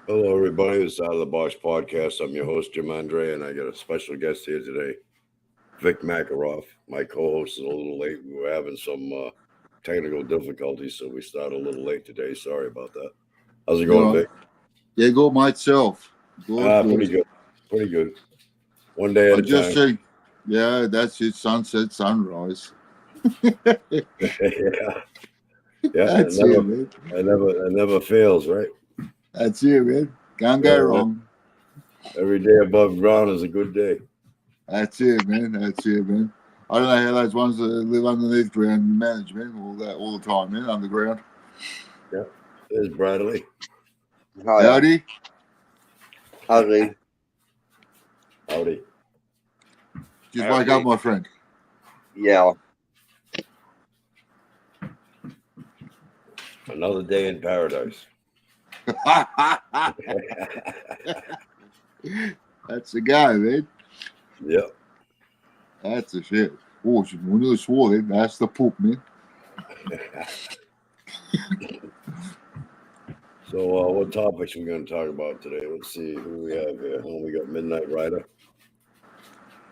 Hello, everybody. This is Out of the Box Podcast. I'm your host, Jim Andre, and I got a special guest here today, Vic Makaroff. My co-host is a little late. We were having some technical difficulties, so we started a little late today. Sorry about that. How's it going, Vic? Yeah, good myself. Pretty good. Pretty good. One day at a just time. saying, yeah, that's it. Sunset, sunrise. yeah, That's it man. It never fails, right? That's it, man. Can't go wrong. Every day above ground is a good day. That's it, man. That's it, man. I don't know how those ones that live underneath ground management all the time, man, underground. Yeah, there's Bradley. Hi. Howdy. Howdy. Just wake up, my friend. Yeah. Another day in paradise. That's the guy, man. Yep. That's the shit. Oh, she nearly swore it. That's the poop, man. So, what topics are we going to talk about today? Let's see who we have here. Oh, we got Midnight Rider.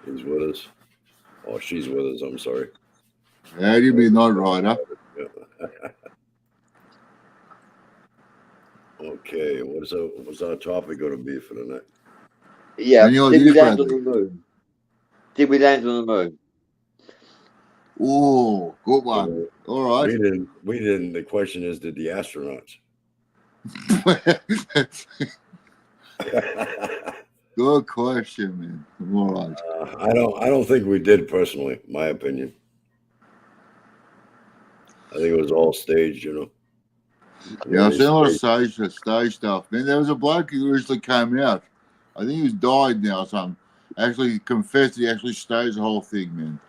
He's with us. Oh, she's with us. I'm sorry. How do you mean Midnight Rider? Okay, what's our topic going to be for tonight? Yeah, did we land on the moon? Did we land on the moon? Oh, good one. All right. We didn't. The question is, did the astronauts? Good question, man. All right. I don't think we did personally. My opinion. I think it was all staged, you know. Yeah, I've seen a lot of stage stuff. Man, there was a bloke who recently came out. I think he's died now or something. Actually confessed he actually staged the whole thing, man.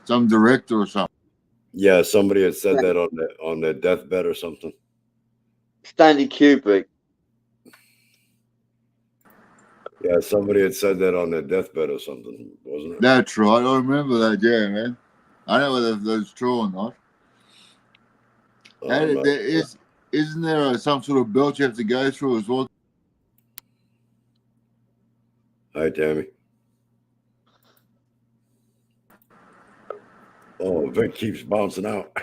Some director or something. Yeah, somebody had said that on their deathbed or something. Stanley Kubrick. Yeah, somebody had said that on their deathbed or something, wasn't it? That's right. I remember that. Yeah, man. I don't know whether that's true or not. Isn't there some sort of belt you have to go through as well? Hi, Tammy. Oh, Vic keeps bouncing out.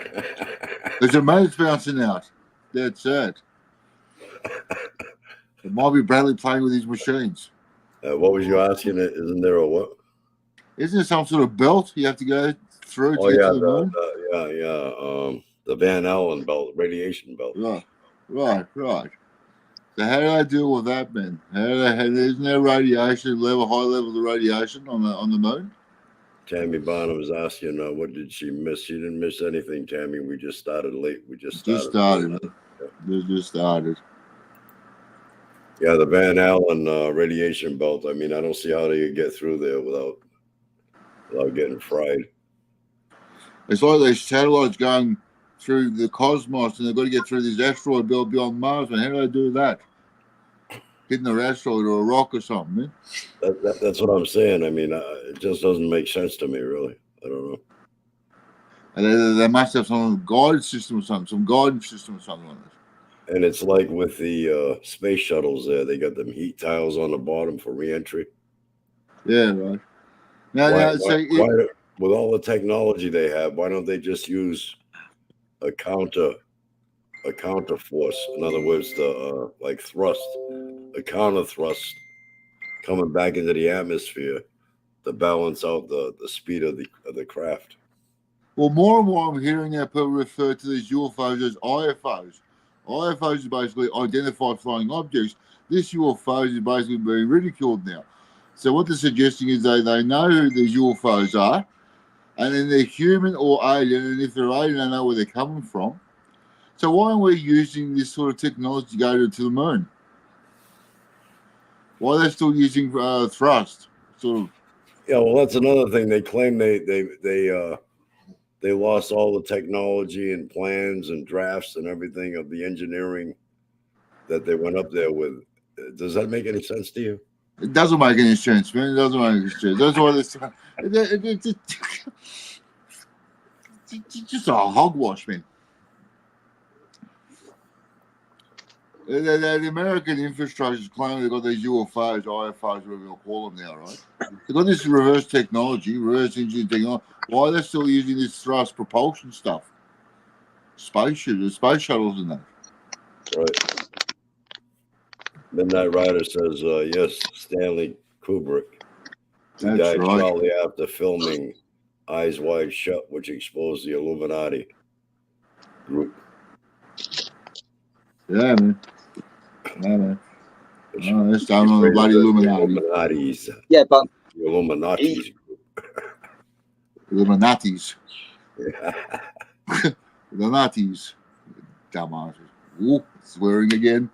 There's a mate's bouncing out. That's it. It might be Bradley playing with his machines. What was you asking? Isn't there a what? Isn't there some sort of belt you have to go through to get to the moon? The Van Allen belt, radiation belt. Right. So how do I deal with that, man? Isn't there radiation level, high levels of radiation on the moon? Tammy Bonham was asking, what did she miss? She didn't miss anything, Tammy. We just started late. We just started. Just started. Yeah, the Van Allen radiation belt. I mean, I don't see how they could get through there without getting fried. It's like these satellites going through the cosmos, and they've got to get through this asteroid belt beyond Mars. And how do they do that? Hitting an asteroid or a rock or something, man. That's what I'm saying. I mean, it just doesn't make sense to me, really. I don't know. And they must have some guidance system or something like that. And it's like with the space shuttles there, they got them heat tiles on the bottom for re-entry. Yeah, right. With all the technology they have, why don't they just use a counter force? In other words, the counter thrust coming back into the atmosphere to balance out the speed of the craft. Well, more and more I'm hearing now people refer to these UFOs as IFOs. IFOs is basically identified flying objects. This UFO is basically being ridiculed now. So what they're suggesting is they know who these UFOs are, and then they're human or alien, and if they're alien, they know where they're coming from. So why aren't we using this sort of technology to go to the moon? Why are they still using thrust? Sort of. Yeah, well, that's another thing. They claim they lost all the technology and plans and drafts and everything of the engineering that they went up there with. Does that make any sense to you? It doesn't make any sense, man. It doesn't make any sense. That's why it's just a hogwash, man. The American infrastructure's claiming they've got these UFOs, IFOs, whatever you'll call them now, right? They've got this reverse technology, reverse engineering technology. Why are they still using this thrust propulsion stuff? Space shuttles and that. Right. Midnight Rider says, yes, Stanley Kubrick. He That's died right. shortly after filming Eyes Wide Shut, which exposed the Illuminati group. Yeah, man. Yeah, man. Oh, that's down on the bloody Illuminati. Illuminati's. Yeah, but The Illuminati's Illuminatis. group. The Nazis. Dumbasses. Ooh, swearing again.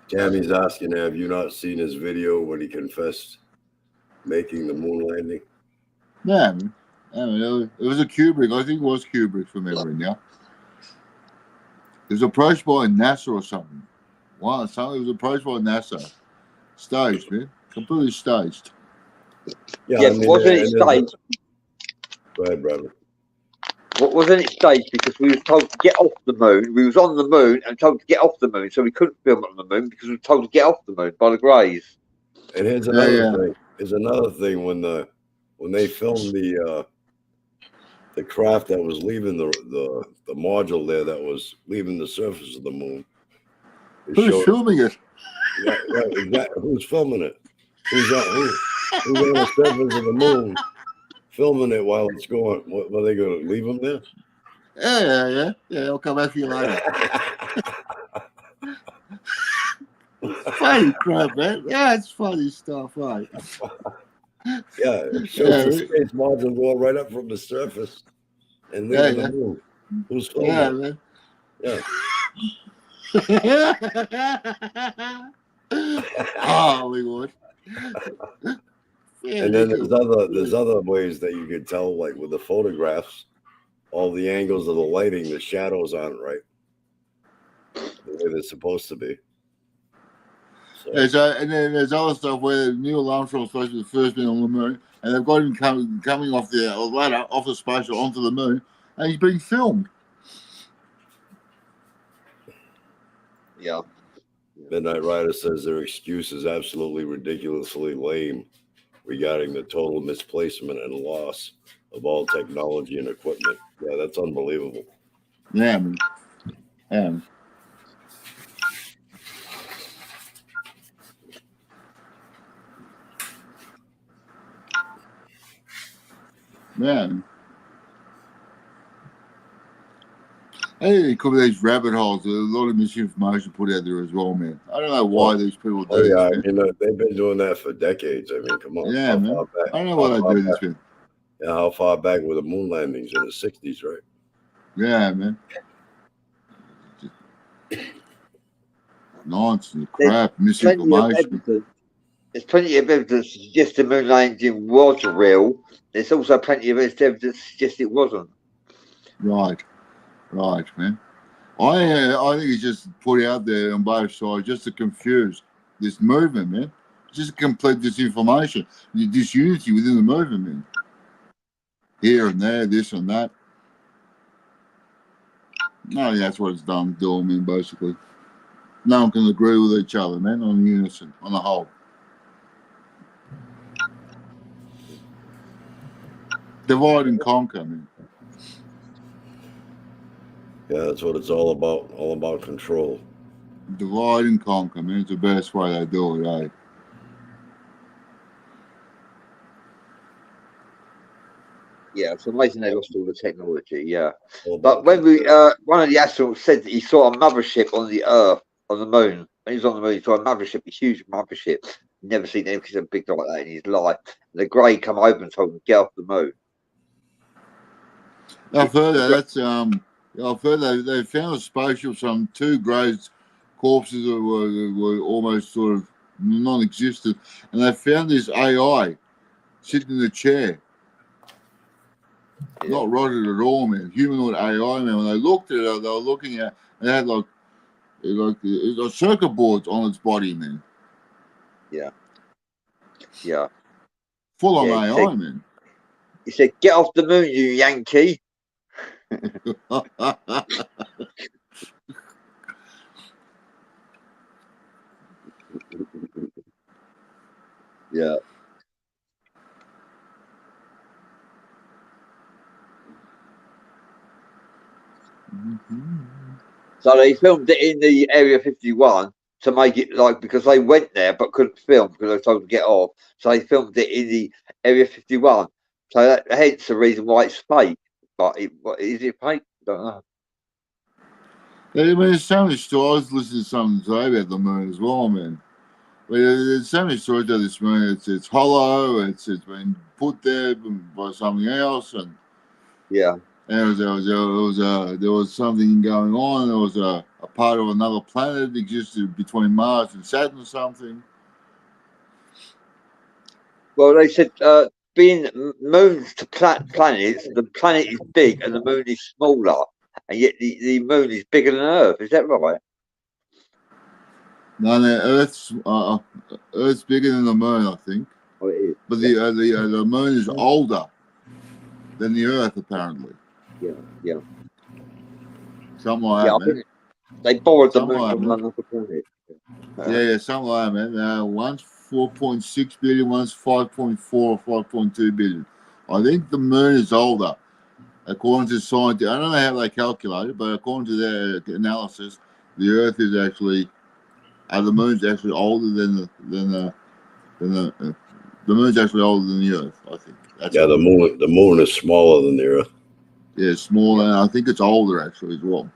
Tammy's asking, have you not seen his video when he confessed making the moon landing? Yeah, man. Yeah, man. It was a Kubrick. I think it was Kubrick from memory now. It was approached by NASA or something. Wow, it was approached by NASA. Staged, man. Completely staged. yeah, wasn't it staged? Go ahead, brother. Wasn't it staged because we was told to get off the moon? We was on the moon and told to get off the moon, so we couldn't film on the moon because we were told to get off the moon by the Greys. And here's another thing. Here's another thing when they filmed the craft that was leaving the module there that was leaving the surface of the moon. Who's filming it? Yeah, exactly. Who's filming it? Who's on the surface of the moon filming it while it's going? What, are they going to leave them there? Yeah. I'll come back for you later. Funny crap, man. Yeah, it's funny stuff, right? Yeah, it shows the space module going right up from the surface and leaving the moon. Who's filming it? Man. Yeah. Hollywood. And then there's other ways that you could tell, like with the photographs, all the angles of the lighting, the shadows aren't right the way they're supposed to be. So. And then there's other stuff where Neil Armstrong's supposed to be the first man on the moon, and they've got him coming off the ladder, off the spaceship onto the moon, and he's being filmed. Yeah. Midnight Rider says their excuse is absolutely ridiculously lame regarding the total misplacement and loss of all technology and equipment. Yeah, that's unbelievable. Yeah, man. Yeah. Man. Hey, it could be these rabbit holes. There's a lot of misinformation put out there as well, man. I don't know why these people do this. I mean, they've been doing that for decades. I mean, come on. Yeah, man. I don't know why they do this, man. Yeah, how far back were the moon landings in the 60s, right? Yeah, man. Nonsense, crap, misinformation. There's plenty of evidence to suggest the moon landing was real. There's also plenty of evidence to suggest it wasn't. Right, man. I think it's just put out there on both sides just to confuse this movement, man. Just to complete disinformation, the disunity within the movement, man. Here and there, this and that. No, that's what it's doing, man, basically. No one can agree with each other, man, on unison, on the whole. Divide and conquer, man. Yeah, that's what it's all about control. Divide and conquer, man. It's the best way they do it, eh? Yeah, it's amazing they lost all the technology, yeah. But when one of the astronauts said that he saw a mothership on the Earth, on the moon. When he was on the moon, he saw a mothership, a huge mothership. Never seen anything so big like that in his life. The Grey come over and told him to get off the moon. I've heard that. I've heard they found a spaceship, some 2 Greys corpses that were almost sort of non-existent, and they found this AI sitting in the chair. Yeah. Not rotted at all, man. Humanoid AI, man. When they looked at it, they were looking at. It had like circuit boards on its body, man. Yeah. Full on AI, man. He said, "Get off the moon, you Yankee." So they filmed it in the Area 51 to make it like, because they went there but couldn't film because they were told to get off. So they filmed it in the Area 51. So that, hence the reason why it's fake. But is it fake? I don't know. Yeah, I mean, there's so many stories. I was listening to something today about the moon as well, man. But there's so many stories about this moon. It's hollow. It's been put there by something else, and Yeah. and there was something going on. There was a part of another planet that existed between Mars and Saturn or something. Well, they said being moons to planets, the planet is big and the moon is smaller, and yet the moon is bigger than Earth. Is that right? No, Earth's bigger than the moon, I think. Oh, it is. But the moon is older than the Earth, apparently. Yeah. Something like that, I man. think they borrowed the Something moon like from that. another planet. Yeah, something like that, man. One's 4.6 billion, one's 5.4 or 5.2 billion. I think the moon is older, according to scientists. I don't know how they calculate it, but according to their analysis, the Earth is actually, the moon's actually older than the moon's actually older than the Earth. I think. The moon is smaller than the Earth. Yeah, smaller. And I think it's older actually as well.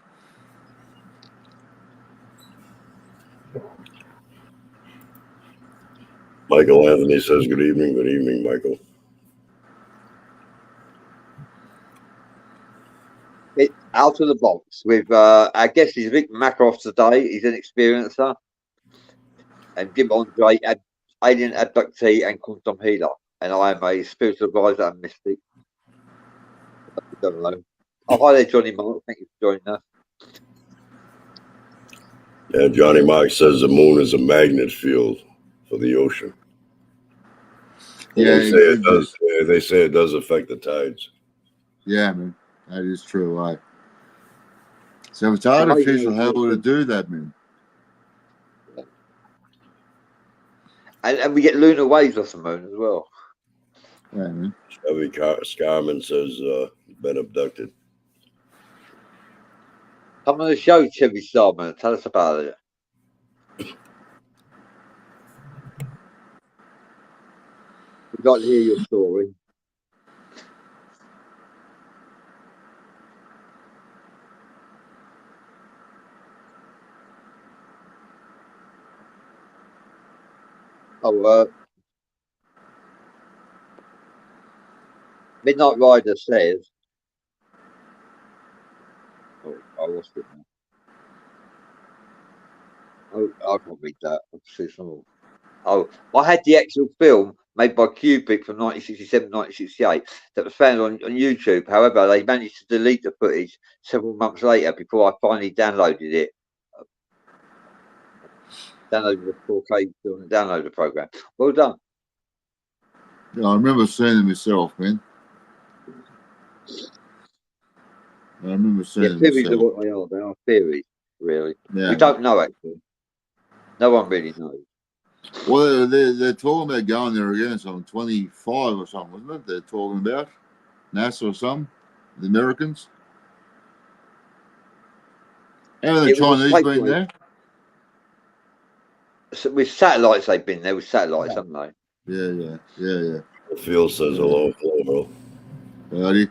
Michael Anthony says, good evening. Good evening, Michael. It's out of the box with, I guess he's Vic Makaroff today. He's an experiencer. And Jim Andre, alien abductee and quantum healer. And I am a spiritual advisor and mystic. I don't know. Oh, hi there, Johnny Mark. Thank you for joining us. Yeah, Johnny Mark says the moon is a magnet field for the ocean. Yeah, they say it does affect the tides. Yeah, man, that is true. Right? So if it's artificial, how would it do that, man? And we get lunar waves off the moon as well. Yeah, man. Chevy Scarman says, been abducted. Come on the show, Chevy Starman. Tell us about it. We'd like to hear your story. Oh, Midnight Rider says, oh, I lost it now. Oh, I can't read that. Oh, I had the actual film made by Kubrick from 1967, 1968 that was found on YouTube. However, they managed to delete the footage several months later before I finally downloaded it. Downloaded the 4K film and downloaded the program. Well done. Yeah, I remember seeing it myself, man. I remember seeing it Theories myself. are what they are. They are theories, really. Yeah, we don't know, actually. No one really knows. Well, they're talking about going there again. So 25 or something, wasn't it? They're talking about NASA or something. The Americans. How the Chinese been there? So with satellites, they've been there with satellites, haven't they? Yeah. Phil says hello, bro. Howdy.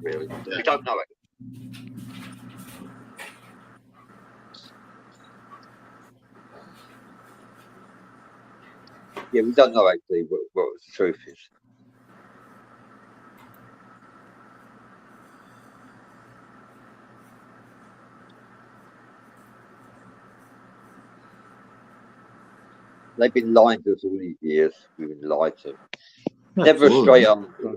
Really? We don't know it. Yeah, we don't know actually what the truth is. They've been lying to us all these years. We've been lied to. Never a straight answer.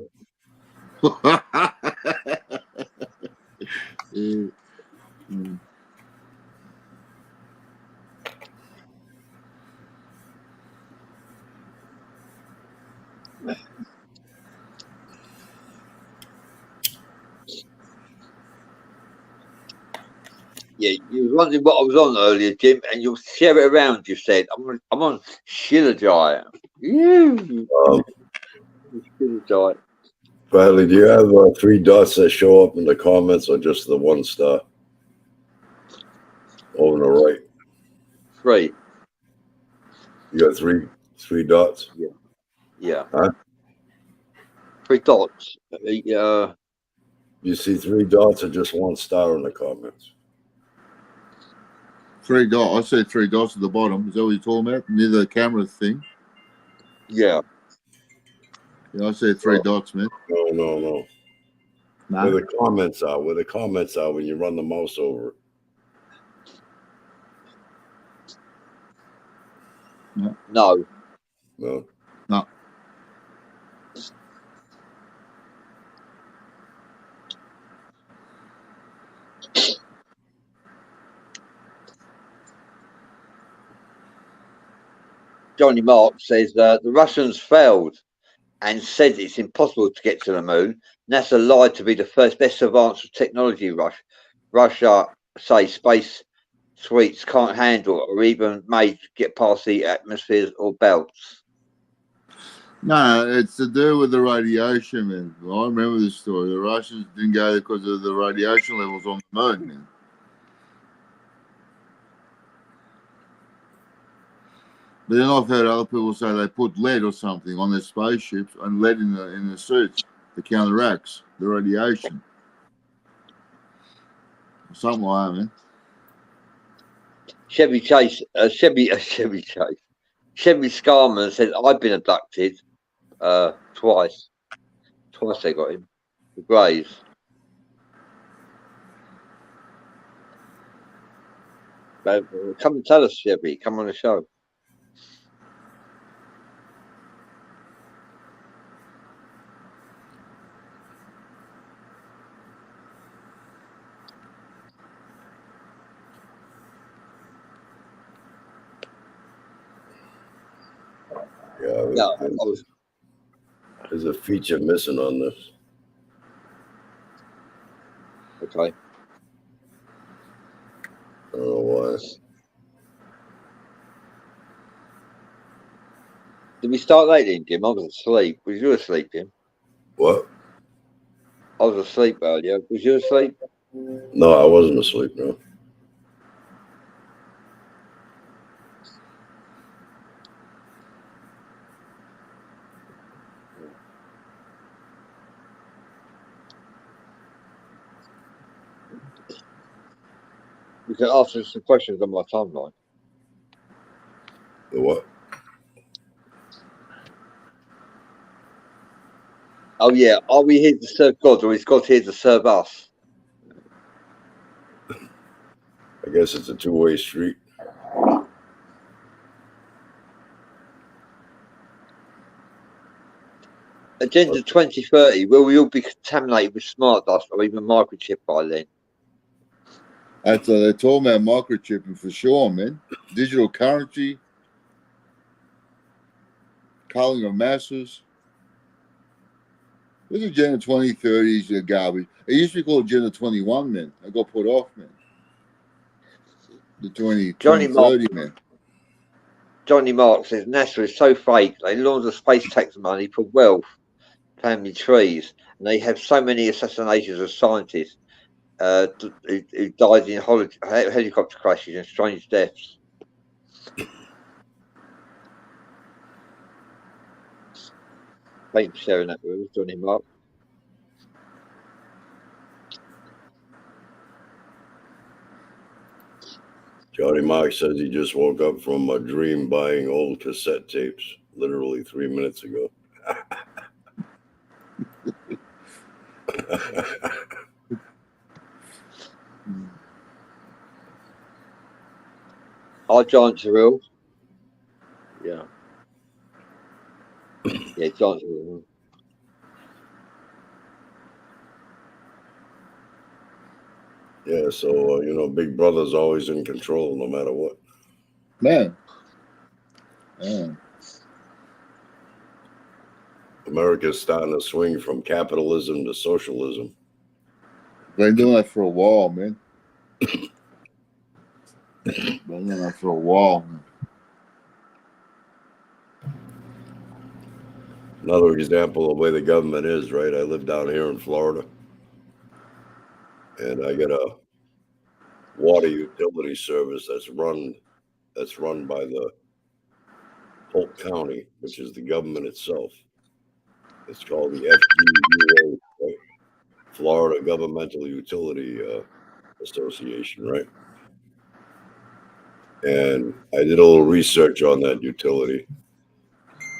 Yeah, you was wondering what I was on earlier, Jim, and you'll share it around. You said I'm on Shilajite. Shilajite. Bradley, do you have 3 dots that show up in the comments, or just the 1 star over on the right? 3. You got three dots. Yeah. Huh? 3 dots. You see 3 dots or just 1 star in the comments? 3 dots. I said 3 dots at the bottom. Is that what you're talking about? Near the camera thing? Yeah. Yeah, I said 3 dots, man. No. Nah. Where the comments are, when you run the mouse over it. No. No. No. Johnny Mark says the Russians failed and said it's impossible to get to the moon. NASA lied to be the first best advance of technology. Russia say space suites can't handle or even made to get past the atmospheres or belts. No, it's to do with the radiation, man. I remember this story. The Russians didn't go because of the radiation levels on the moon, man. But then I've heard other people say they put lead or something on their spaceships and lead in the suits to counteract the radiation. Something like that, man. Chevy Scarman said, I've been abducted twice. Twice they got him. The Grays. Come and tell us, Chevy. Come on the show. Yeah, there's a feature missing on this. Okay. I don't know why. Did we start late then, Jim? I was asleep. Was you asleep, Jim? What? I was asleep earlier. Was you asleep? No, I wasn't asleep, no. You can answer some questions on my timeline. The what? Oh, yeah. Are we here to serve God or is God here to serve us? I guess it's a 2-way street. Agenda 2030, will we all be contaminated with smart dust or even microchip by then? That's they're talking about microchipping for sure, man. Digital currency, culling of masses. This Agenda 2030 is garbage. It used to be called Agenda 21, man. I got put off, man. The 2030, man. Johnny Mark says NASA is so fake. They launder space tax money for wealth, family trees, and they have so many assassinations of scientists who died in helicopter crashes and strange deaths. Thank you for sharing that with us, Johnny Mark. Johnny Mark says he just woke up from a dream buying old cassette tapes, literally 3 minutes ago. Our Giants are real. Yeah. Yeah, Giants are real. Yeah, so, Big Brother's always in control no matter what. Man. America's starting to swing from capitalism to socialism. Been doing that for a while, man. been there for a while. Another example of the way the government is, right? I live down here in Florida, and I get a water utility service that's run by the Polk County, which is the government itself. It's called the FGUA, right? Florida Governmental Utility Association, right? And I did a little research on that utility.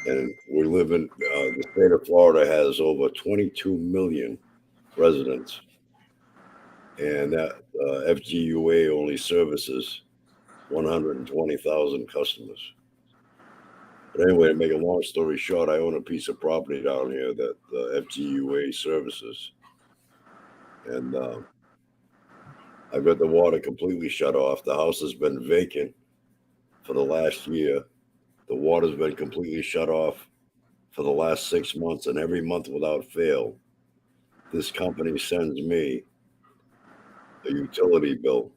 And we live in the state of Florida has over 22 million residents. And that FGUA only services 120,000 customers. But anyway, to make a long story short, I own a piece of property down here that the FGUA services. And I've got the water completely shut off. The house has been vacant for the last year. The water's been completely shut off for the last 6 months, and every month without fail, this company sends me a utility bill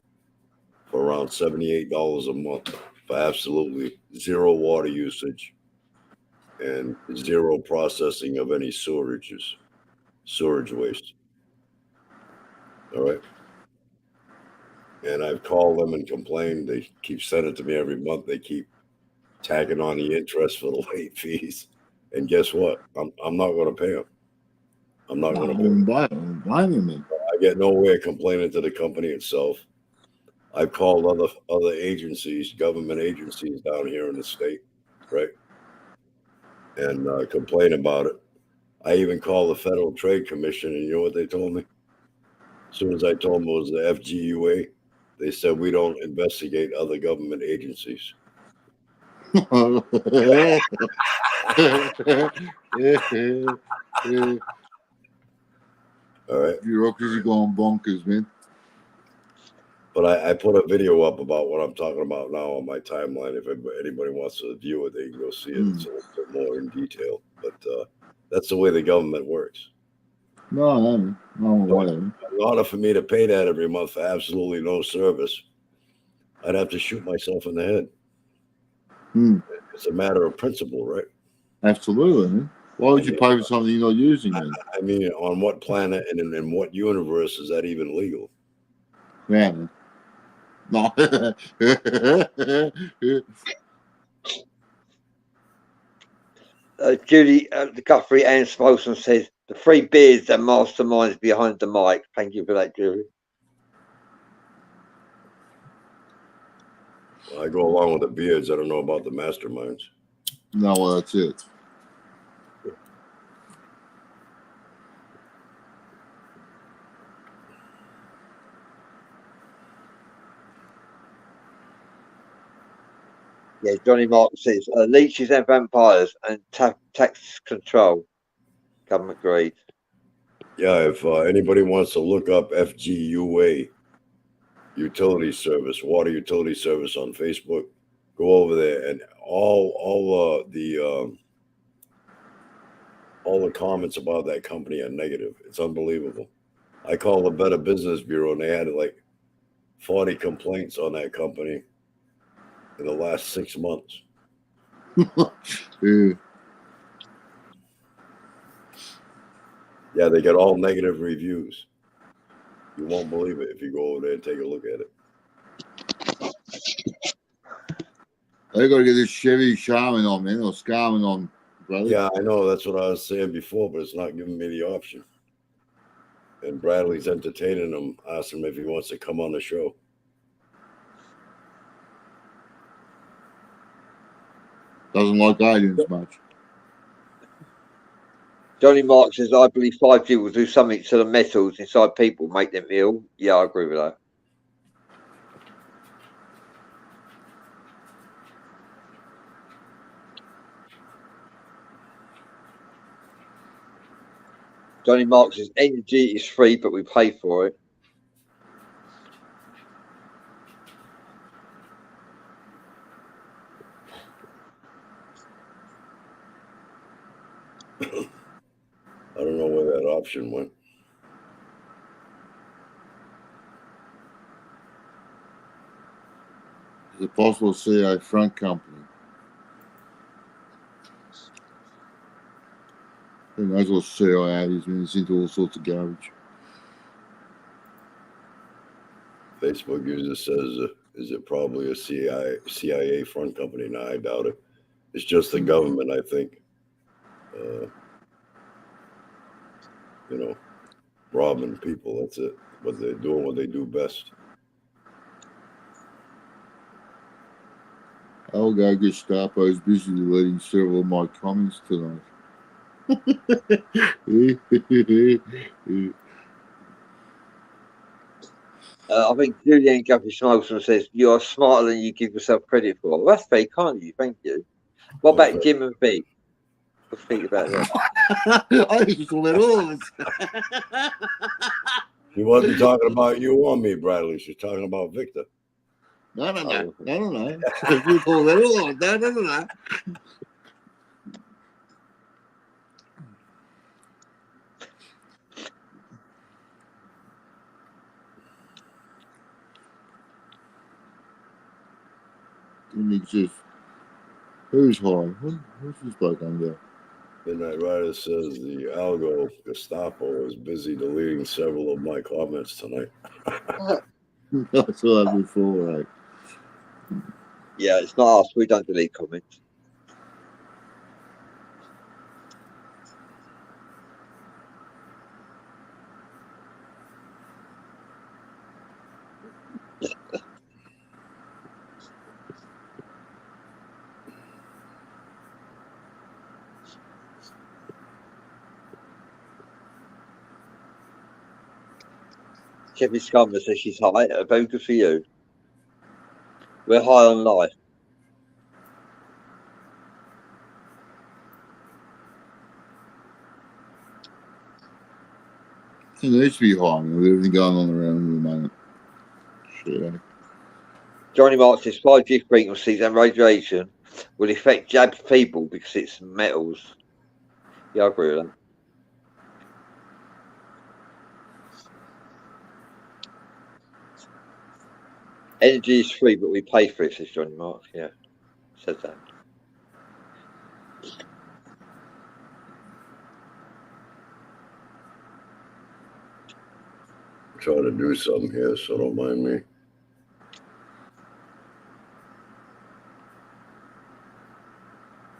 for around $78 a month for absolutely zero water usage and zero processing of any sewage waste. All right. And I've called them and complained. They keep sending it to me every month. They keep tagging on the interest for the late fees. And guess what? I'm not going to pay them. I'm not going to pay them. I get nowhere complaining to the company itself. I've called other agencies, government agencies down here in the state, right? And complain about it. I even called the Federal Trade Commission, and you know what they told me? As soon as I told them it was the FGUA, they said we don't investigate other government agencies. All right. Bureaucracy going bonkers, man. But I put a video up about what I'm talking about now on my timeline. If anybody wants to view it, they can go see it. It's a little bit more in detail. But that's the way the government works. No, whatever. In order for me to pay that every month for absolutely no service, I'd have to shoot myself in the head. It's a matter of principle, right? Absolutely, man. Why would you pay for something you're not using? I mean, on what planet and in what universe is that even legal? Yeah, man. No. Judy, the Guthrie and Spolson says the three beards are masterminds behind the mic. Thank you for that, Judy. Well, I go along with the beards. I don't know about the masterminds. No, well, that's it. Yeah, Johnny Mark says leeches and vampires and tax control. Government agreed. Yeah, if anybody wants to look up FGUA utility service, water utility service on Facebook, go over there, and all the comments about that company are negative. It's unbelievable. I called the Better Business Bureau, and they had like 40 complaints on that company in the last 6 months. Yeah, they get all negative reviews. You won't believe it if you go over there and take a look at it. They got to get this Chevy Charmin on, man, or Scarman on, brother. Yeah, I know. That's what I was saying before, but it's not giving me the option. And Bradley's entertaining him, asked him if he wants to come on the show. Doesn't like aliens much. Johnny Mark says, I believe 5G will do something to the metals inside people, make them ill. Yeah, I agree with that. Johnny Mark says, energy is free, but we pay for it. I don't know where that option went. It's a possible CIA front company. Who knows what CIA is? It's into all sorts of garbage. Facebook user says, is it probably a CIA front company? No, I doubt it. It's just the government, I think. Robbing people. That's it. But they're doing what they do best. Algo Gestapo is busy deleting several of my comments tonight. I think Julian Guffey Smileson says, you are smarter than you give yourself credit for. Well, that's very kind of you. Thank you. What about Jim and Pete? What do you think about that? I just call it all. She wasn't talking about you or me, Bradley. She's talking about Victor. No. You call that all. No. Didn't exist. Who's high? What's this bloke under? Midnight Rider says the Algo Gestapo is busy deleting several of my comments tonight. I saw that before, right? Yeah, it's not us. We don't delete comments. Kevin Scummer says she's high. Very good for you. We're high on life. It needs to be high with everything going on around at the moment. Shit. Johnny Mark says 5G frequencies and radiation will affect jab feeble because it's metals. Yeah, I agree with that. Energy is free, but we pay for it, says Johnny Mark. Yeah, says that. I'm trying to do something here, so don't mind me.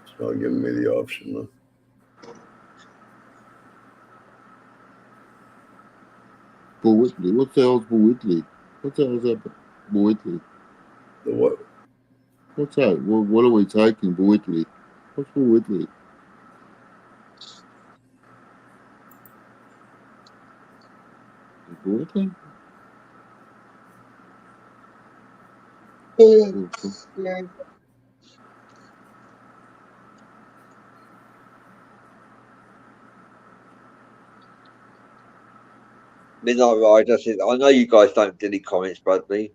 It's not giving me the option, though. Bull Whitley. What the hell's Bull Whitley? What the hell is that? Bull Whitley. The what? What's that? What are we taking, Bull Whitley? What's Bull Whitley? Bull Whitley? Yeah. Midnight Rider says, I know you guys don't delete comments, Bradley.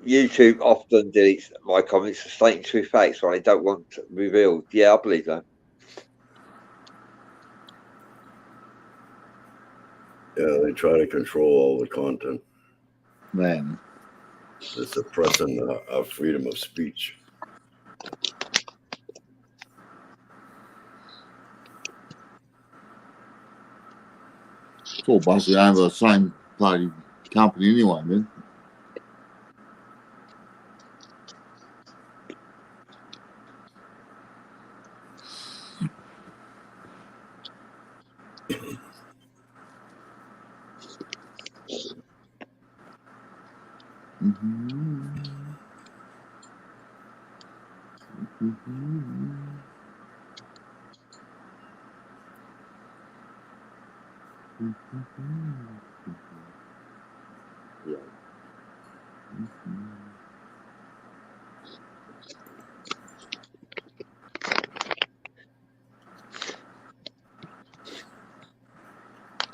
YouTube often deletes my comments stating true facts when I don't want revealed. Yeah, I believe that. Yeah, they try to control all the content. Man. They're suppressing our freedom of speech. It's all basically owned by the same bloody company anyway, man. Yeah.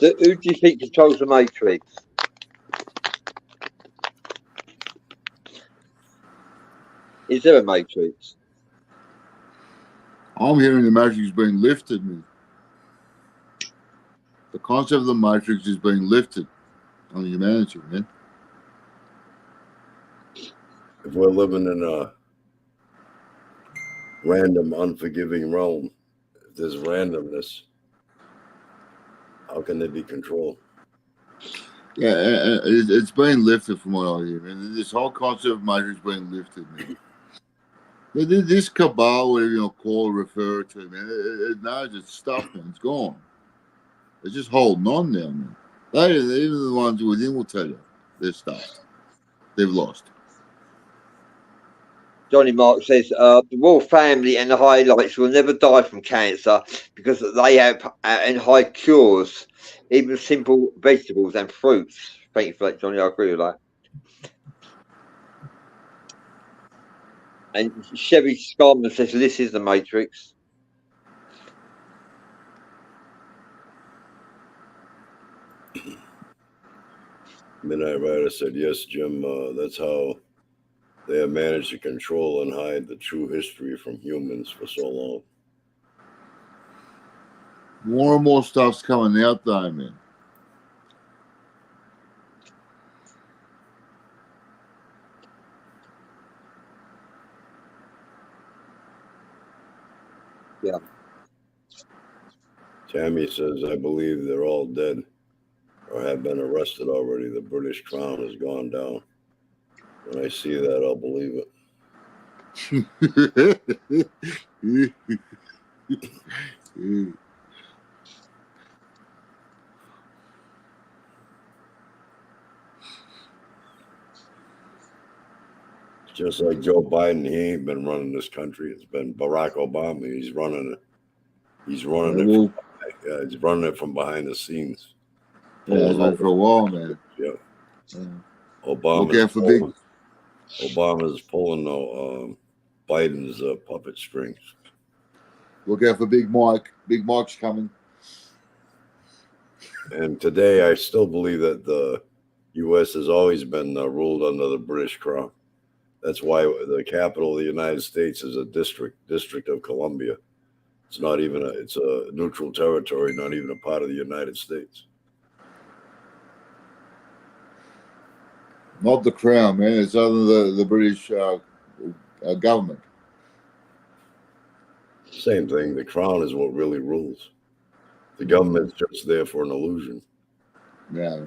Who do you think controls the Matrix? Is there a Matrix? I'm hearing the Matrix is being lifted, man. The concept of the Matrix is being lifted on humanity, man. if we're living in a random, unforgiving realm, if there's randomness, how can there be control? Yeah, it's been lifted from what I hear, man. This whole concept of Matrix being lifted, man. This cabal, whatever you want to call it, refer to, man, it knows it's stuff, man. It's gone. They're just holding on now, man. Even the ones within will tell you they're stuffed. They've lost. Johnny Mark says the royal family and the highlights will never die from cancer because they have and high cures, even simple vegetables and fruits. Thank you for that, Johnny. I agree with that. And Chevy Scarman says this is the Matrix. Midnight Rider said, yes, Jim, that's how they have managed to control and hide the true history from humans for so long. More and more stuff's coming out, though, man. Yeah. Tammy says, I believe they're all dead or have been arrested already. The British crown has gone down. When I see that, I'll believe it. Just like Joe Biden, he ain't been running this country. It's been Barack Obama. He's running it. He's running it from behind the scenes. Yeah, it's been for a while, man. Yeah. Obama's pulling Biden's puppet strings. Look out for Big Mike. Big Mike's coming. And today, I still believe that the U.S. has always been ruled under the British crown. That's why the capital of the United States is a District of Columbia. It's not even it's a neutral territory, not even a part of the United States. Not the crown, man. It's under the British government. Same thing. The crown is what really rules. The government's just there for an illusion. Yeah.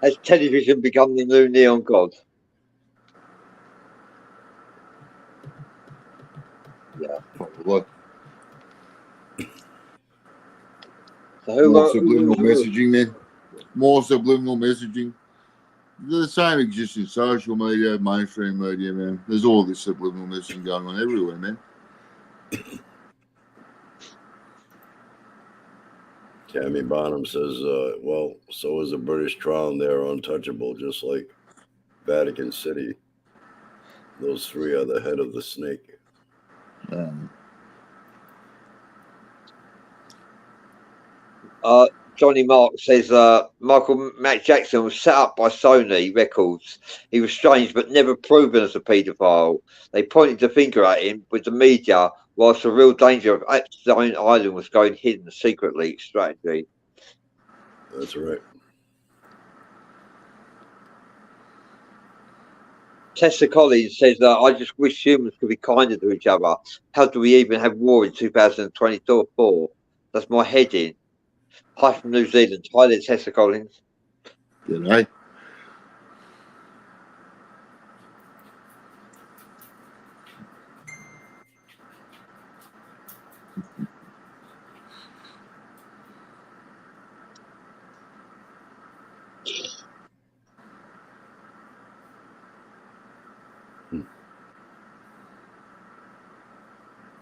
Has television become the new neon god? Yeah, probably. So more subliminal messaging, man. More subliminal messaging. The same exists in social media, mainstream media, man. There's all this subliminal messaging going on everywhere, man. Tammy Bonham says, well, so is the British crown. They're untouchable, just like Vatican City. Those three are the head of the snake. Johnny Mark says Michael Matt Jackson was set up by Sony Records. He was strange but never proven as a paedophile. They pointed the finger at him with the media, whilst the real danger of Epstein Island was going hidden secretly. Strategy. That's right. Tessa Collins says I just wish humans could be kinder to each other. How do we even have war in 2024? That's my heading. Hi from New Zealand. Hi there, Tessa Collins. Good night.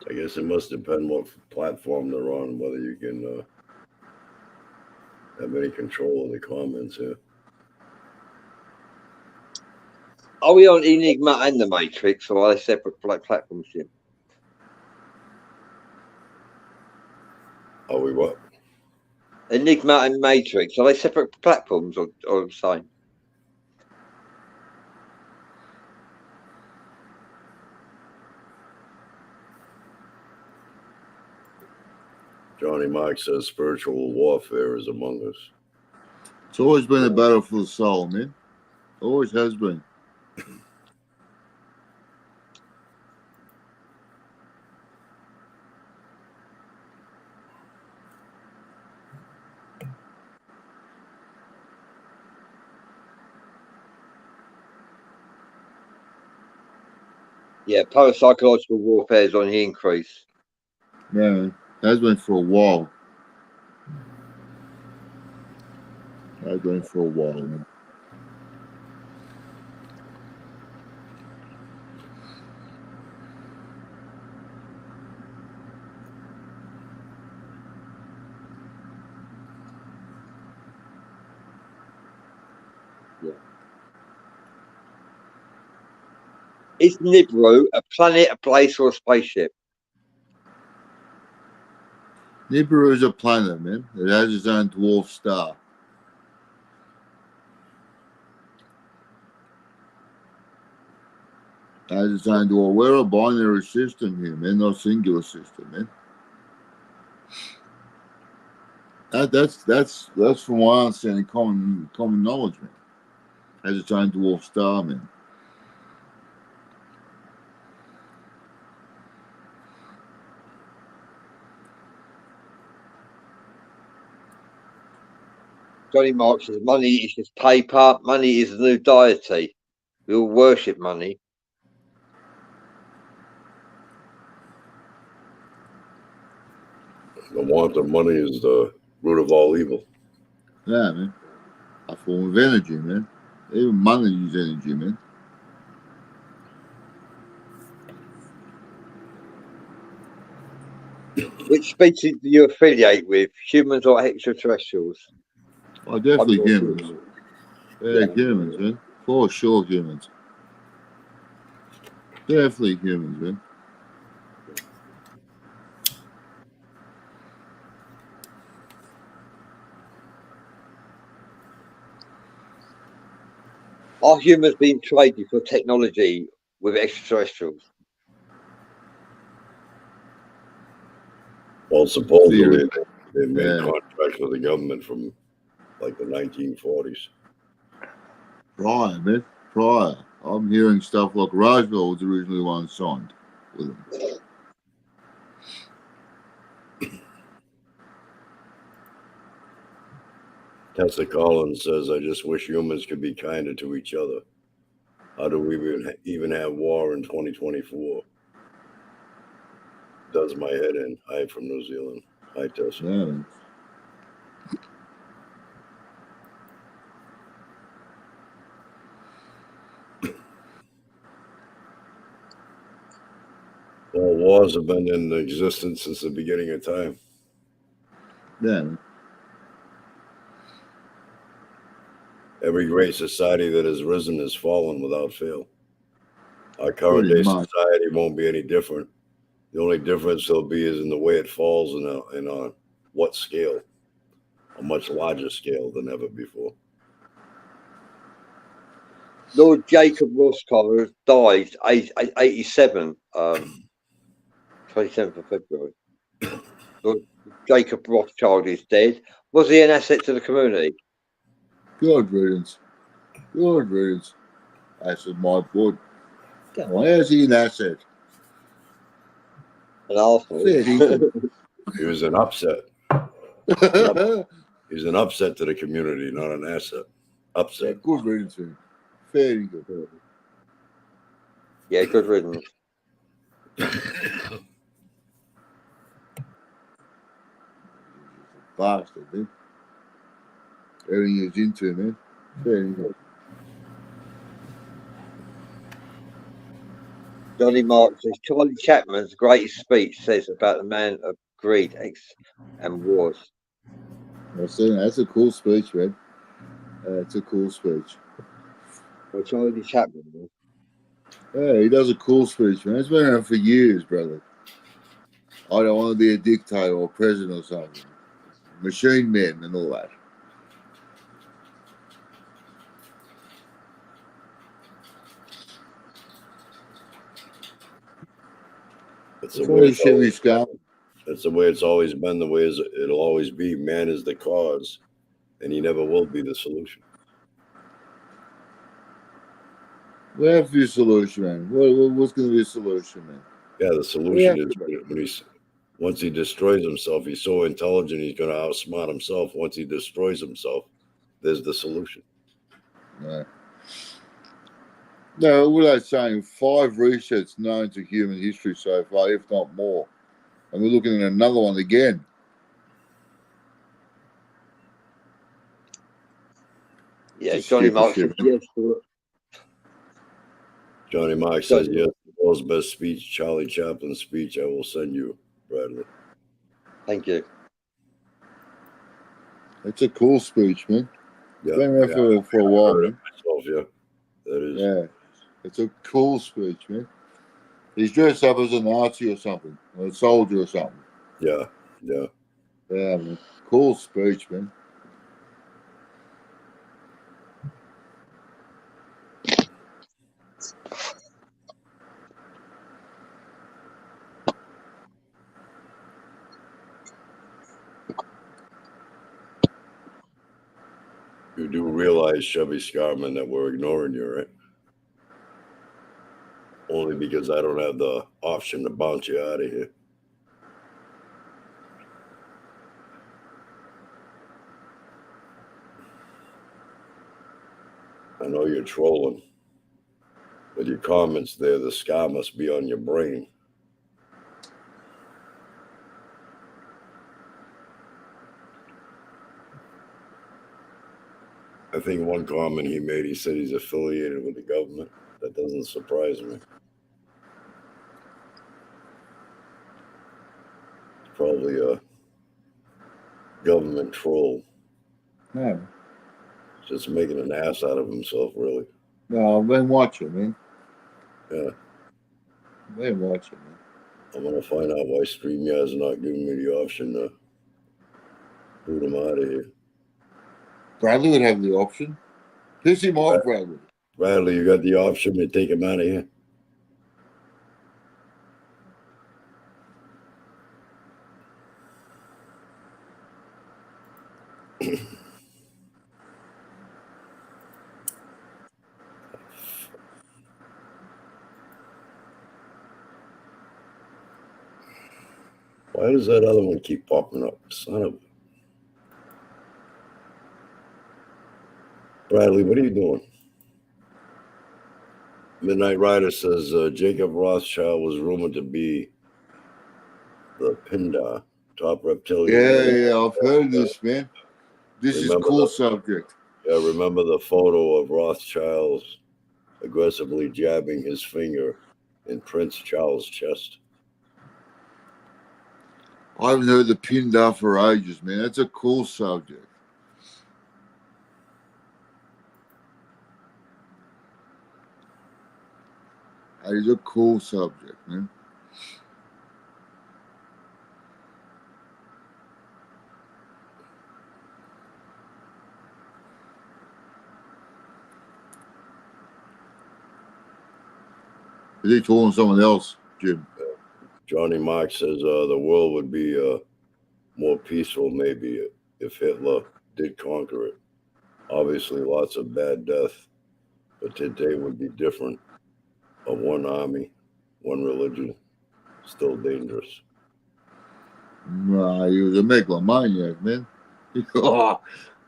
I guess it must depend what platform they're on, whether you can have any control in the comments here. Are we on Enigma and the Matrix, or are they separate platforms, Jim? Are we what? Enigma and Matrix, are they separate platforms or the same? Johnny Mark says spiritual warfare is among us. It's always been a battle for the soul, man. Always has been. Yeah, parapsychological warfare is on the increase. Yeah, has been for a while. Has been for a while, man. Is Nibiru a planet, a place, or a spaceship? Nibiru is a planet, man. It has its own dwarf star. It has its own dwarf. We're a binary system here, man, not a singular system, man. That's from my understanding common knowledge, man. It has its own dwarf star, man. Johnny Mark says money is just paper. Money is the new deity. We all worship money. The want of money is the root of all evil. Yeah, man. A form of energy, man. Even money uses energy, man. Which species do you affiliate with? Humans or extraterrestrials? Oh, definitely I'm humans. human. Yeah, humans, man. For sure, humans. Definitely humans, man. Are humans being traded for technology with extraterrestrials? Well, supposedly Theory. they made Yeah. contracts with the government from like the 1940s. Prior, man. Prior. I'm hearing stuff like Roswell was originally one signed with them. Tessa Collins says, I just wish humans could be kinder to each other. How do we even have war in 2024? Does my head in. Hi from New Zealand. Hi, Tessa. Yeah, man. Well, wars have been in existence since the beginning of time. Yeah, man. Every great society that has risen has fallen without fail. Our current Pretty day much. society won't be any different. The only difference there'll be is in the way it falls and on what scale, a much larger scale than ever before. Lord Jacob Rothschild died 87, 27th of February. Lord Jacob Rothschild is dead. Was he an asset to the community? Good riddance. Good riddance. That's my board. Where's he an asset? An Arsenal. Fair dinkum. He was an upset. He's an upset to the community, not an asset. Upset. Good riddance, man. Fair dinkum. Yeah, good riddance. Bastard, man. Everything he's into, man. Fair dinkum. Johnny Mark says Charlie Chapman's greatest speech says about the man of greed and wars. That's a cool speech, man. It's a cool speech. Well, Charlie Chapman. Man. Yeah, he does a cool speech, man. It's been around for years, brother. I don't want to be a dictator or president or something. Machine men and all that. It's It's only Chevy Scar. That's the way it's always been, the way it'll always be. Man is the cause, and he never will be the solution. We have to be a solution, man. What's going to be a solution, man? Yeah, the solution is when once he destroys himself, he's so intelligent, he's going to outsmart himself. Once he destroys himself, there's the solution. Right. No, what I'm saying, 5 resets known to human history so far, if not more. And we're looking at another one again. Yeah, Johnny Mark says yes to it. Johnny Mark says yes. The world's best speech, Charlie Chaplin's speech. I will send you, Bradley. Thank you. It's a cool speech, man. Yeah, Been around for a while, man. Myself, yeah, that is. Yeah, it's a cool speech, man. He's dressed up as a Nazi or something, or a soldier or something. Yeah. Yeah, man. Cool speech, man. You do realize, Chevy Scarman, that we're ignoring you, right? Only because I don't have the option to bounce you out of here. I know you're trolling. With your comments there, the scar must be on your brain. I think one comment he made, he said he's affiliated with the government. That doesn't surprise me. It's probably a government troll. No, Just making an ass out of himself, really. no, I've been watching, man. Yeah. I've been watching, man. I'm going to find out why StreamYard's not giving me the option to boot him out of here. Bradley would have the option. Piss him off, Bradley. Bradley, you got the option to take him out of here? Why does that other one keep popping up? Son of a... Bradley, what are you doing? Midnight Rider says Jacob Rothschild was rumored to be the Pindar, top reptilian. Yeah, I've heard this, man. This is a cool subject. Yeah, remember the photo of Rothschild's aggressively jabbing his finger in Prince Charles' chest? I haven't heard the Pindar for ages, man. That's a cool subject. That is a cool subject, man. Is he calling someone else, Jim? Johnny Mark says the world would be more peaceful maybe if Hitler did conquer it. Obviously, lots of bad death, but today would be different. A one army, one religion, still dangerous. Nah, he was a megalomaniac, man.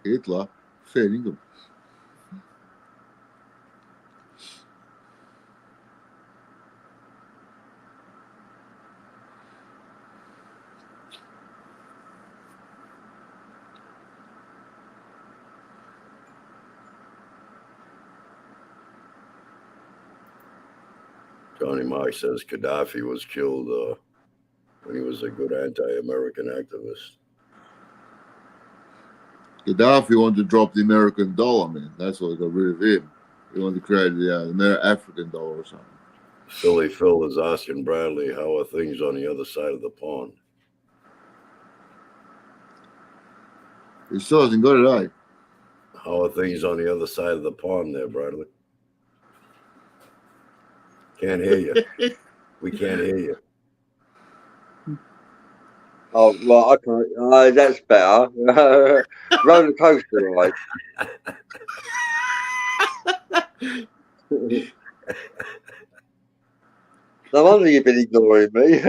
Hitler, fair income. Johnny Mark says Gaddafi was killed when he was a good anti-American activist. Gaddafi wanted to drop the American dollar, man. That's why they got rid of him. He wanted to create the African dollar or something. Philly Phil is asking Bradley, how are things on the other side of the pond? He still hasn't got it, eh? How are things on the other side of the pond there, Bradley? Can't hear you. We can't hear you. Oh, well, I can. That's better. Roller coaster ride. No wonder you've been ignoring me.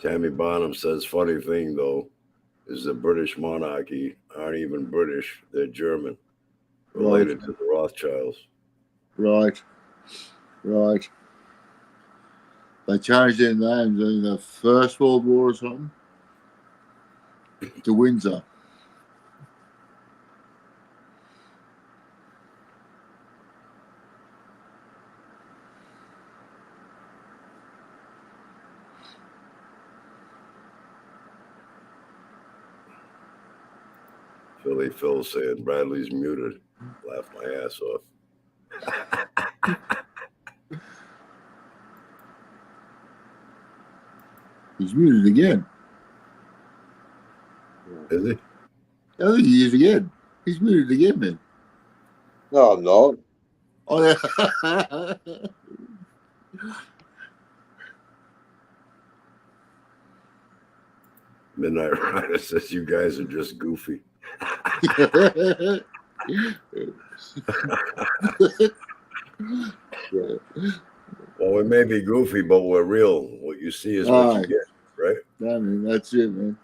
Tammy Bonham says, funny thing though, is the British monarchy aren't even British, they're German, related to the Rothschilds. Right. They changed their names in the First World War or something to Windsor. Philly Phil saying Bradley's muted. Laughed my ass off. He's muted again. Is he? I think he is again. He's muted again, man. No, I'm not. Oh, yeah. Midnight Rider says you guys are just goofy. Well, we may be goofy, but we're real. What you see is what you get, right? I mean, that's it, man.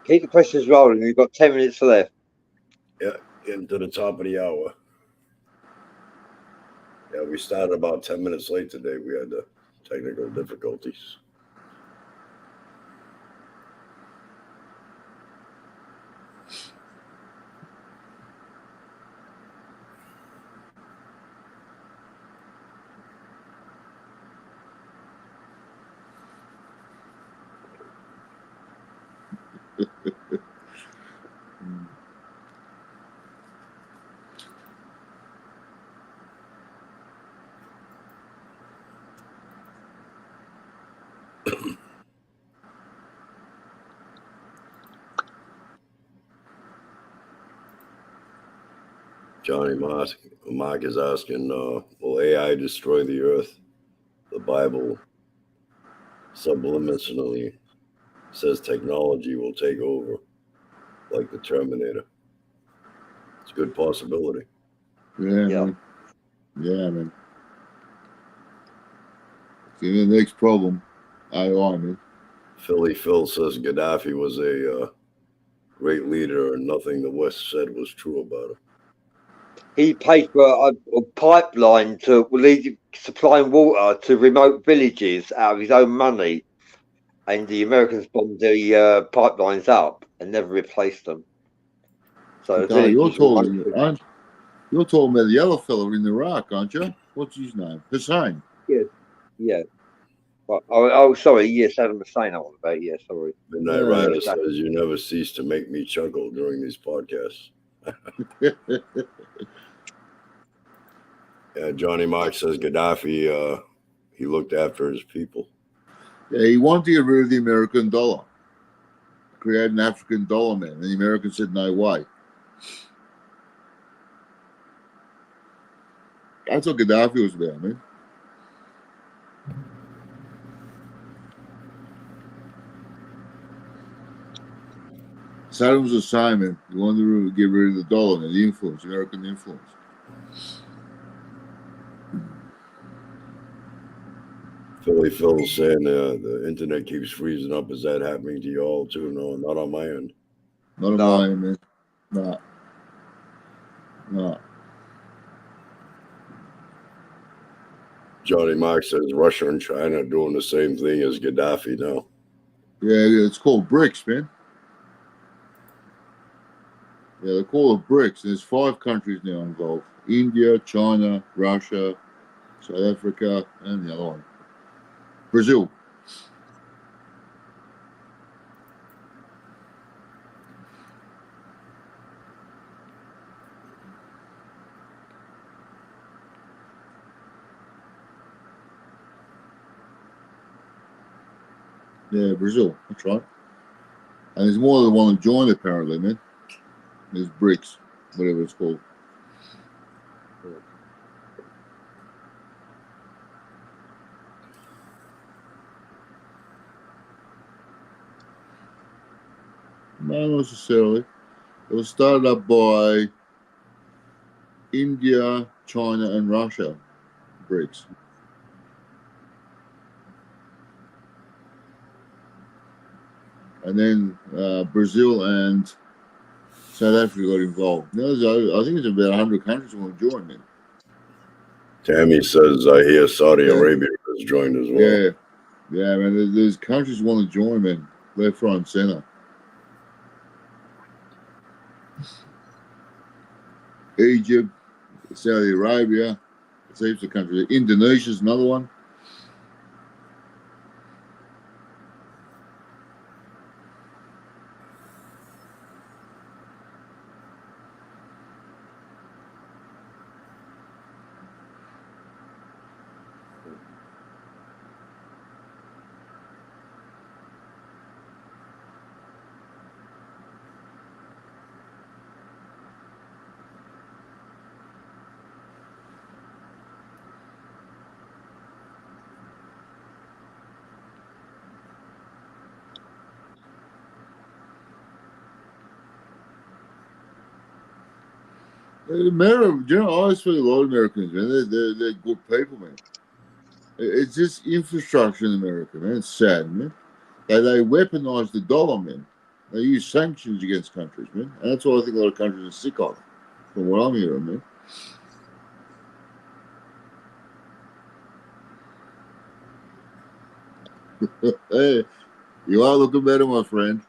Keep the questions rolling. We've got 10 minutes left. Yeah, getting to the top of the hour. Yeah, we started about 10 minutes late today. We had technical difficulties. Johnny Mark is asking, will AI destroy the earth? The Bible subliminally says technology will take over, like the Terminator. It's a good possibility. Yeah, man. See, the next problem, AI, man. Philly Phil says Gaddafi was a great leader and nothing the West said was true about him. He paid for a pipeline to lead supplying water to remote villages out of his own money, and the Americans bombed the pipelines up and never replaced them. So Okay, you're talking about the yellow fella in Iraq, aren't you? What's his name? Hussein. Yeah. Oh, sorry. Yes, Saddam Hussein. I want about. Yeah, sorry. Midnight Rider says you never cease to make me chuckle during these podcasts. Yeah, Johnny Mark says Gaddafi, he looked after his people. Yeah, he wanted to get rid of the American dollar, create an African dollar, man. And the Americans said, no way. That's what Gaddafi was about, man. Saddam was the same, man. He wanted to get rid of the dollar and the influence, American influence. Philly Phil's saying the internet keeps freezing up. Is that happening to you all too? No, not on my end. Not on my end, man. No. Johnny Mark says Russia and China are doing the same thing as Gaddafi now. Yeah, it's called BRICS, man. Yeah, they call it BRICS. There's 5 countries now involved. India, China, Russia, South Africa, and the other one. Brazil. Yeah, Brazil. That's right. And there's more than one to join, apparently, man. There's BRICS, whatever it's called. Not necessarily. It was started up by India, China, and Russia, BRICS. And then Brazil and South Africa got involved. I think it's about 100 countries want to join, man. Tammy says, I hear Saudi Yeah. Arabia has joined as well. Yeah, yeah, man. There's countries want to join, man. Left, right, and center. Egypt, Saudi Arabia, heaps of countries. Indonesia's another one. America, you know, I always feel a lot of Americans, man. They're good people, man. It's just infrastructure in America, man. It's sad, man. They weaponize the dollar, man. They use sanctions against countries, man. And that's what I think a lot of countries are sick of, from what I'm hearing, man. Hey, you are looking better, my friend.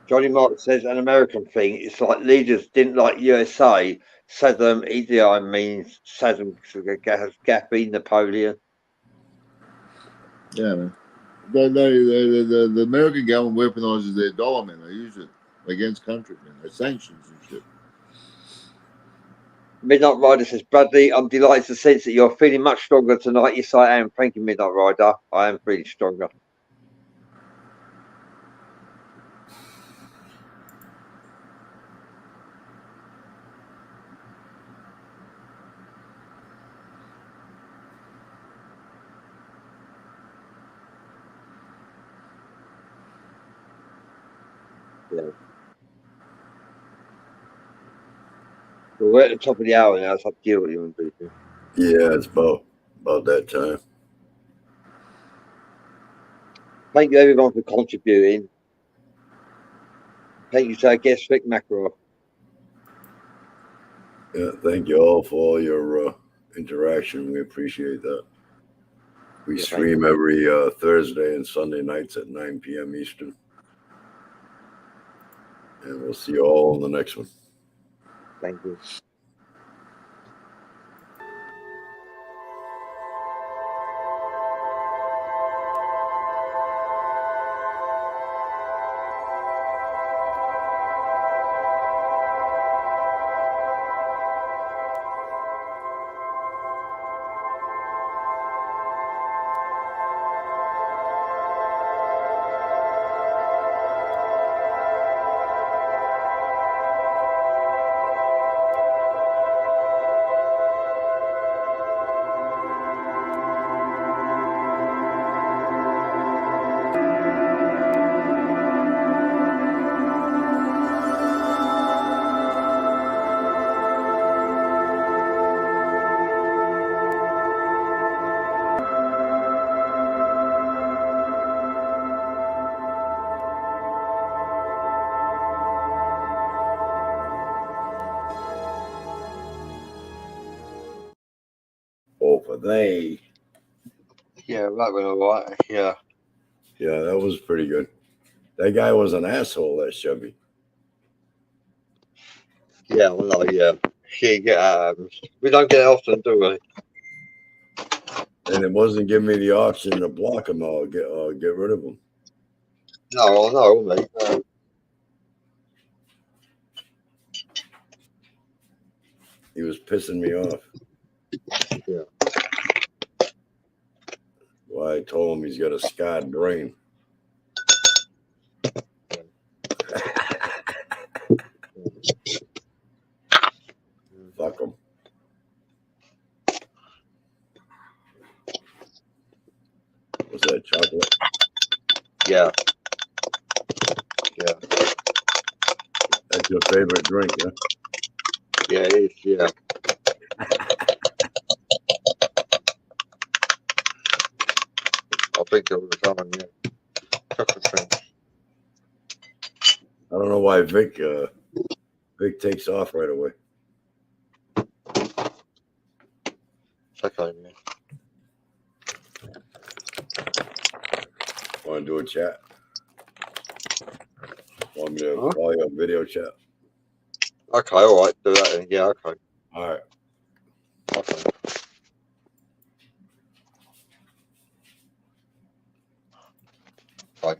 Johnny Mark says an American thing. It's like leaders didn't like USA. Saddam, Idi Amin, Saddam, Gaddafi, Napoleon. Yeah, man. The American government weaponizes their dollar, man. They use it against countries, man. They sanctions and shit. Midnight Rider says, Bradley, I'm delighted to sense that you're feeling much stronger tonight. Yes, I am. Thank you, Midnight Rider. I am feeling stronger. Yeah. Well, we're at the top of the hour now. It's up to you what you want to do. Yeah, it's about that time. Thank you, everyone, for contributing. Thank you to our guest, Rick McElroy. Yeah, thank you all for all your interaction. We appreciate that. We stream every Thursday and Sunday nights at 9 p.m. Eastern. And we'll see you all on the next one. Thank you. They. Yeah, that went all right. Yeah. Yeah, that was pretty good. That guy was an asshole, that Chevy. Yeah, well, no, yeah. We don't get it often, do we? And it wasn't giving me the option to block him or get rid of him. No, mate. He was pissing me off. Yeah. Well, I told him he's got a scarred brain. Fuck him. Was that chocolate? Yeah. Yeah. That's your favorite drink, huh? Yeah, it is. Yeah. I think it was someone, yeah. Chocolate cream. I don't know why Vic takes off right away. It's okay, man. Want to do a chat? Want me to Huh? call you a video chat? Okay, all right. Do that then. Yeah, okay. All right. Okay. Bye.